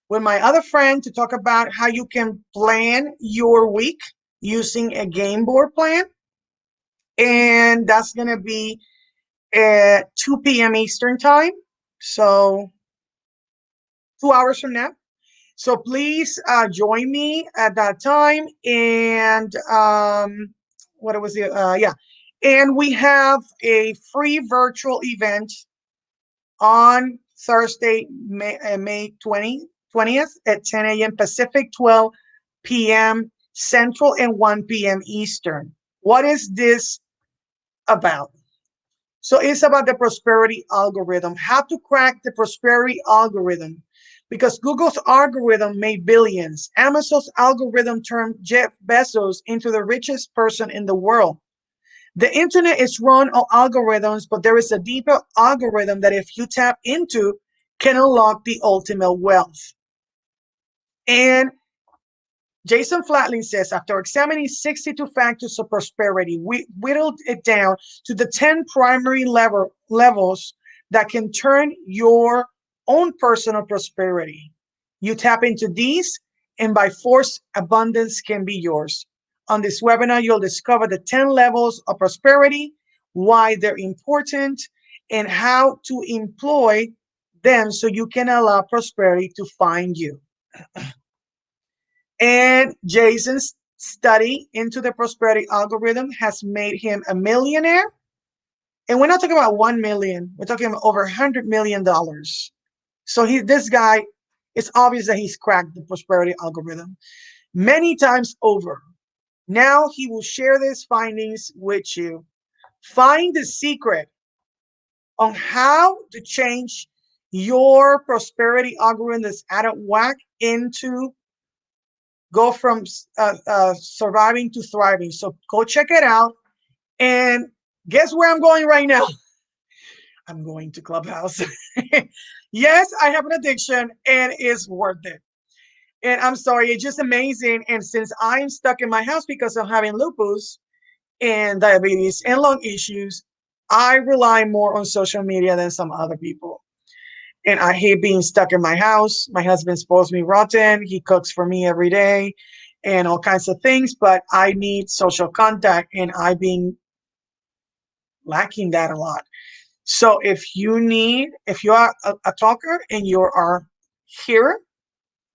Speaker 1: with my other friend to talk about how you can plan your week using a game board plan. And that's going to be at 2 p.m. Eastern time. So 2 hours from now. So please join me at that time. And what was it? Yeah. And we have a free virtual event on Thursday, May 20th at 10 a.m. Pacific, 12 p.m. Central, and 1 p.m. Eastern. What is this about? So it's about the prosperity algorithm, how to crack the prosperity algorithm. Because Google's algorithm made billions. Amazon's algorithm turned Jeff Bezos into the richest person in the world. The internet is run on algorithms, but there is a deeper algorithm that if you tap into can unlock the ultimate wealth. And Jason Flatley says, after examining 62 factors of prosperity, we whittled it down to the 10 primary levels that can turn your own personal prosperity. You tap into these, and by force, abundance can be yours. On this webinar, you'll discover the 10 levels of prosperity, why they're important, and how to employ them so you can allow prosperity to find you. And Jason's study into the prosperity algorithm has made him a millionaire. And we're not talking about 1 million, we're talking about over $100 million. So this guy, it's obvious that he's cracked the prosperity algorithm many times over. Now he will share these findings with you. Find the secret on how to change your prosperity algorithm that's out of whack into go from surviving to thriving. So go check it out. And guess where I'm going right now? I'm going to Clubhouse. Yes, I have an addiction and it's worth it. And I'm sorry, it's just amazing. And since I'm stuck in my house because of having lupus and diabetes and lung issues, I rely more on social media than some other people. And I hate being stuck in my house. My husband spoils me rotten. He cooks for me every day and all kinds of things, but I need social contact and I've been lacking that a lot. So if you are a talker and you are here,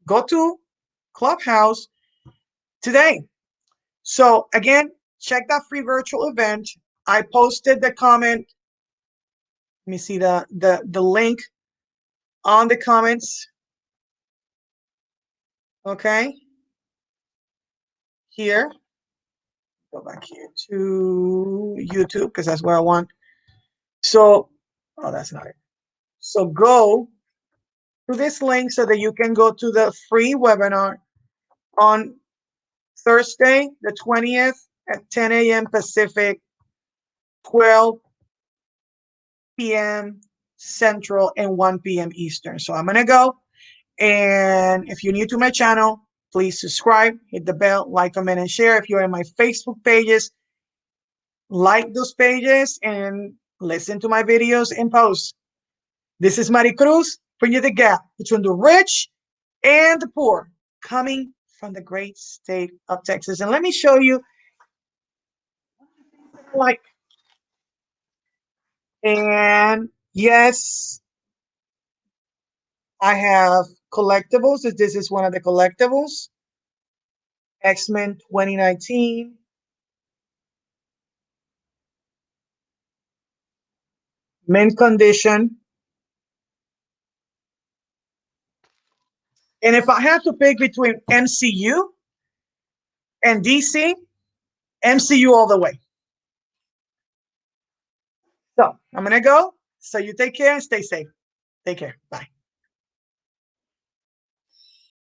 Speaker 1: go to Clubhouse today. So again, check that free virtual event. I posted the comment. Let me see the link on the comments. Okay. Here. Go back here to YouTube because that's where I want. So, oh, that's not it. So go to this link so that you can go to the free webinar on Thursday, the 20th at 10 a.m. Pacific, 12 p.m. Central, and 1 p.m. Eastern. So I'm going to go. And if you're new to my channel, please subscribe, hit the bell, like, comment, and share. If you're in my Facebook pages, like those pages and listen to my videos and posts. This is Maricruz, bringing you the gap between the rich and the poor, coming from the great state of Texas. And let me show you like, and yes, I have collectibles. This is one of the collectibles. X-Men 2019. Mint condition. And if I have to pick between MCU and DC, MCU all the way. So I'm going to go. So you take care and stay safe. Take care. Bye.